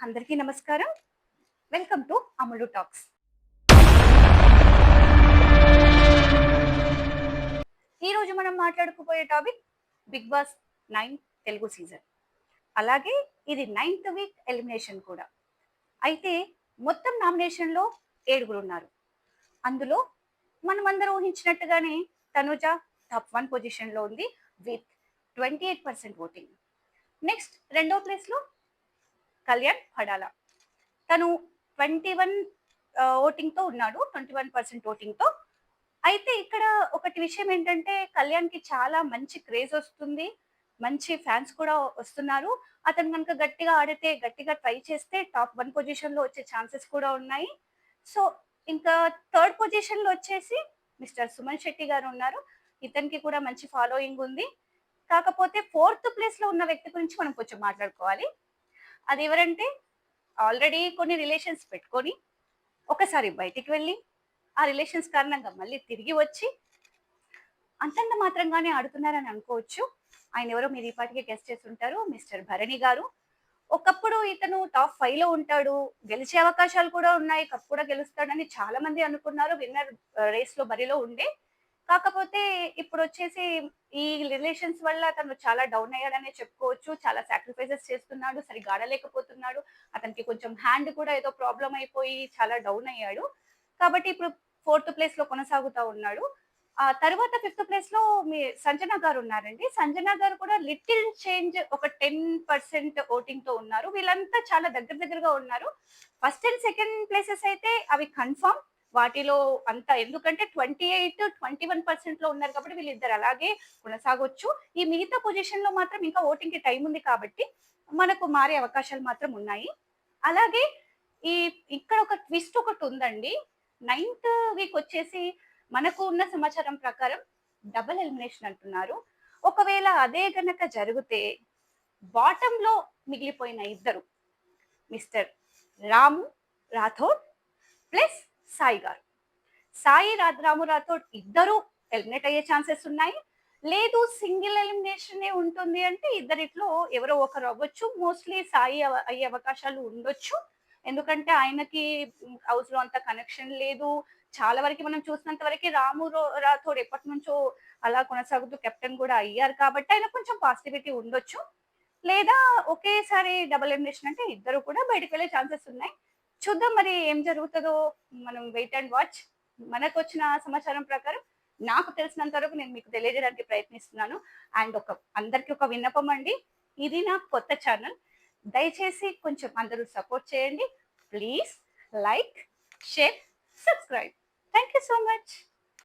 అందరికీ నమస్కారం. Welcome to Amalu talks. ఈరోజు మనం మాట్లాడుకోబోయే topic Bigg Boss 9 Telugu season. అలాగే ఇది 9th వీక్ ఎలిమినేషన్ కూడా. అయితే మొత్తం నామినేషన్‌లో ఏడుగురున్నారు. అందులో మనమందరం ఊహించినట్టుగానే తనుజ టాప్ 1 పొజిషన్‌లో ఉంది విత్ 28% ఓటింగ్. నెక్స్ట్ రెండో ప్లేస్‌లో కళ్యాణ్ పడాల. తను 21 ఓటింగ్‌తో ఉన్నాడు. 21% ఓటింగ్‌తో. అయితే ఇక్కడ ఒకటి విషయం ఏంటంటే కళ్యాణ్‌కి చాలా మంచి క్రేజ్ వస్తుంది. మంచి ఫ్యాన్స్ కూడా వస్తున్నారు. అతను గనుక గట్టిగా ఆడితే, గట్టిగా ట్రై చేస్తే టాప్ 1 పొజిషన్‌లో వచ్చే ఛాన్సెస్ కూడా ఉన్నాయి. సో, ఇంకా థర్డ్ పొజిషన్‌లో వచ్చేసి మిస్టర్ సుమన్ శెట్టి గారు ఉన్నారు. ఇతనికి కూడా మంచి ఫాలోయింగ్ ఉంది. కాకపోతే ఫోర్త్ ప్లేస్‌లో ఉన్న వ్యక్తి గురించి మనం కొంచెం మాట్లాడుకోవాలి. అదెవరంటే ఆల్రెడీ కొన్ని రిలేషన్స్ పెట్టుకొని, ఒకసారి బయటికి వెళ్ళి, ఆ రిలేషన్స్ కారణంగా మళ్ళీ తిరిగి వచ్చి, అంతంత మాత్రంగానే ఆడుతున్నారని అనుకోవచ్చు. ఆయనెవరో మీరు ఈ పాటికే గెస్ చేసుంటారు. మిస్టర్ భరణి గారు. ఒకప్పుడు ఇతను టాప్ 5లో ఉంటాడు. గెలిచే అవకాశాలు కూడా ఉన్నాయి. కప్ కూడా గెలుస్తాడని చాలా మంది అనుకున్నారు. విన్నర్ రేస్‌లో బరిలో ఉండే. కాకపోతే ఇప్పుడొచ్చేసి ఈ రిలేషన్స్ వల్ల తను చాలా డౌన్ అయ్యాడనే చెప్పుకోవచ్చు. చాలా సాక్రిఫైసెస్ చేస్తున్నాడు. సరిగ్గా ఆడలేకపోతున్నాడు. అతనికి కొంచెం హ్యాండ్ కూడా ఏదో ప్రాబ్లమ్ అయిపోయి చాలా డౌన్ అయ్యాడు. కాబట్టి ఇప్పుడు ఫోర్త్ ప్లేస్‌లో కొనసాగుతా ఉన్నాడు. ఆ తర్వాత ఫిఫ్త్ ప్లేస్‌లో సంజన గారు ఉన్నారండి. సంజన గారు కూడా లిటిల్ చేంజ్ ఒక 10% ఓటింగ్‌తో ఉన్నారు. వీళ్ళంతా చాలా దగ్గర దగ్గరగా ఉన్నారు. ఫస్ట్ అండ్ సెకండ్ ప్లేసెస్ అయితే అవి కన్ఫర్మ్. వాటిలో అంత ఎందుకంటే 28, 21%లో ఉన్నారు కాబట్టి వీళ్ళిద్దరు అలాగే కొనసాగొచ్చు. ఈ మిగతా పొజిషన్‌లో మాత్రం ఇంకా ఓటింగ్‌కి టైం ఉంది కాబట్టి మనకు మారే అవకాశాలు మాత్రం ఉన్నాయి. అలాగే ఈ ఇక్కడ ఒక ట్విస్ట్ ఒకటుందండి. 9th వీక్ వచ్చేసి మనకు ఉన్న సమాచారం ప్రకారం డబుల్ ఎలిమినేషన్ అంటున్నారు. ఒకవేళ అదే గనక జరిగితే బాటమ్‌లో మిగిలిపోయిన ఇద్దరు మిస్టర్ రాము రాథోడ్ ప్లస్ సాయి గారు. రాము రాథోడ్ ఇద్దరు ఎలిమినేట్ అయ్యే ఛాన్సెస్ ఉన్నాయి. లేదు సింగిల్ ఎలిమినేషనే ఉంటుంది అంటే ఇద్దరిట్లో ఎవరో ఒకరు అవ్వచ్చు. మోస్ట్‌లీ సాయి అయ్యే అవకాశాలు ఉండొచ్చు. ఎందుకంటే ఆయనకి హౌస్‌లో అంత కనెక్షన్ లేదు. చాలా వరకి మనం చూసినంత వరకి రాథోడ్ ఎప్పటినుంచో అలా కొనసాగుతూ కెప్టెన్ కూడా అయ్యారు కాబట్టి ఆయనకు కొంచెం పాజిటివిటీ ఉండొచ్చు. లేదా ఒకేసారి డబుల్ ఎలిమినేషన్ అంటే ఇద్దరు కూడా బయటికి వెళ్ళే ఛాన్సెస్ ఉన్నాయి. చూద్దాం మరి ఏం జరుగుతదో మనం వెయిట్ అండ్ వాచ్. మనకొచ్చిన సమాచారం ప్రకారం నాకు తెలిసినంత వరకు నేను మీకు తెలియజేయడానికి ప్రయత్నిస్తున్నాను. అండ్ అందరికి ఒక విన్నపం అండి. ఇది నా కొత్త ఛానల్. దయచేసి కొంచెం అందరూ సపోర్ట్ చేయండి. Please like, share, subscribe. Thank you so much.